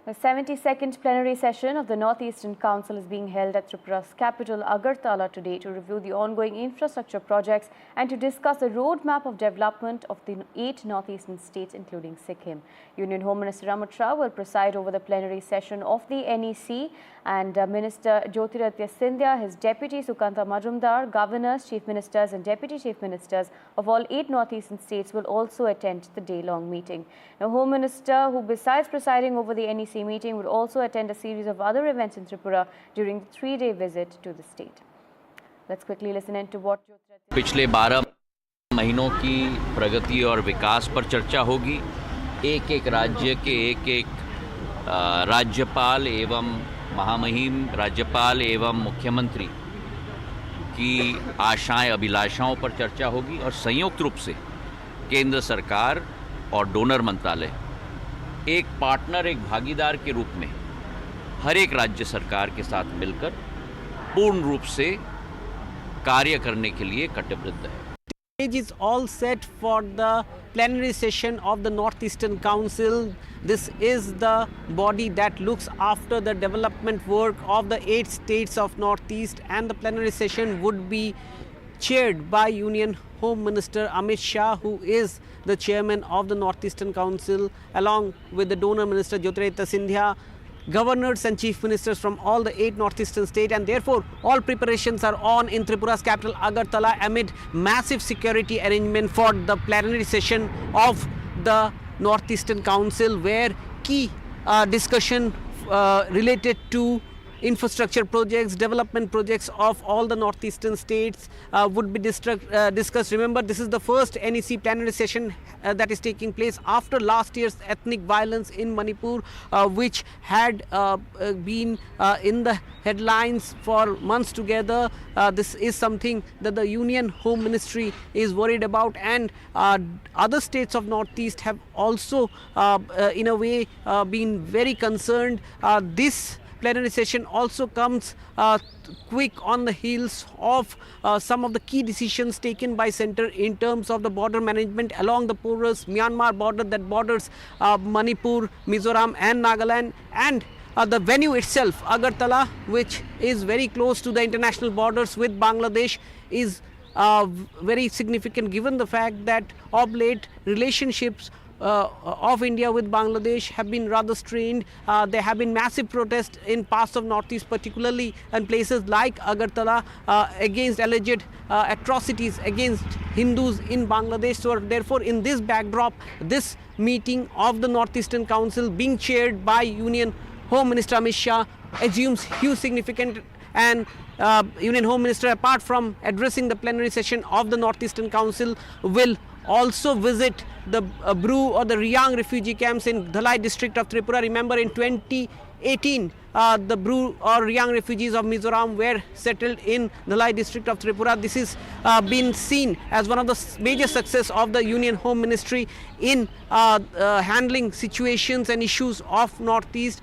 The 72nd plenary session of the North Eastern Council is being held at Tripura's capital Agartala today to review the ongoing infrastructure projects and to discuss the roadmap of development of the 8 northeastern states including Sikkim. Union Home Minister Amit Shah will preside over the plenary session of the NEC, and Minister Jyotiraditya Scindia, his deputy Sukanta Majumdar, governors, chief ministers and deputy chief ministers of all 8 northeastern states will also attend the day-long meeting. Now, Home Minister, who besides presiding over the NEC meeting, would also attend a series of other events in Tripura during the 3-day visit to the state. Let's quickly listen in to what पिछले 12 महीनों की प्रगति और विकास पर चर्चा होगी। एक एक राज्य के एक राज्यपाल एवं महामहिम राज्यपाल एवं मुख्यमंत्री की आशाएं अभिलाषाओं पर चर्चा होगी और संयुक्त रूप से केंद्र सरकार और डोनर मंत्रालय एक पार्टनर, एक भागीदार के रूप में हर एक राज्य सरकार के साथ मिलकर पूर्ण रूप से कार्य करने के लिए कटिबद्ध है। Stage is all set for the plenary session of the Northeastern Council. This is the body that looks after the development work of the 8 states of Northeast, and the plenary session would be chaired by Union Home Minister Amit Shah, who is the chairman of the Northeastern Council, along with the donor minister Jyotiraditya Scindia, governors and chief ministers from all the 8 northeastern states, and therefore all preparations are on in Tripura's capital Agartala amid massive security arrangement for the plenary session of the Northeastern Council, where key discussion related to infrastructure projects, development projects of all the northeastern states would be discussed. Remember, this is the first NEC plenary session that is taking place after last year's ethnic violence in Manipur, which had been in the headlines for months together. This is something that the Union Home Ministry is worried about, and other states of Northeast have also in a way been very concerned. This plenary session also comes quick on the heels of some of the key decisions taken by centre in terms of the border management along the porous Myanmar border that borders Manipur, Mizoram and Nagaland, and the venue itself, Agartala, which is very close to the international borders with Bangladesh, is very significant given the fact that of late relationships of India with Bangladesh have been rather strained. There have been massive protests in parts of Northeast, particularly in places like Agartala, against alleged atrocities against Hindus in Bangladesh. So therefore, in this backdrop, this meeting of the Northeastern Council being chaired by Union Home Minister Amit Shah assumes huge significance, and Union Home Minister, apart from addressing the plenary session of the Northeastern Council, will also visit the Bru or the Riang refugee camps in Dhalai district of Tripura. Remember, in 2018, the Bru or Riang refugees of Mizoram were settled in Dhalai district of Tripura. This is been seen as one of the major success of the Union Home Ministry in handling situations and issues of Northeast.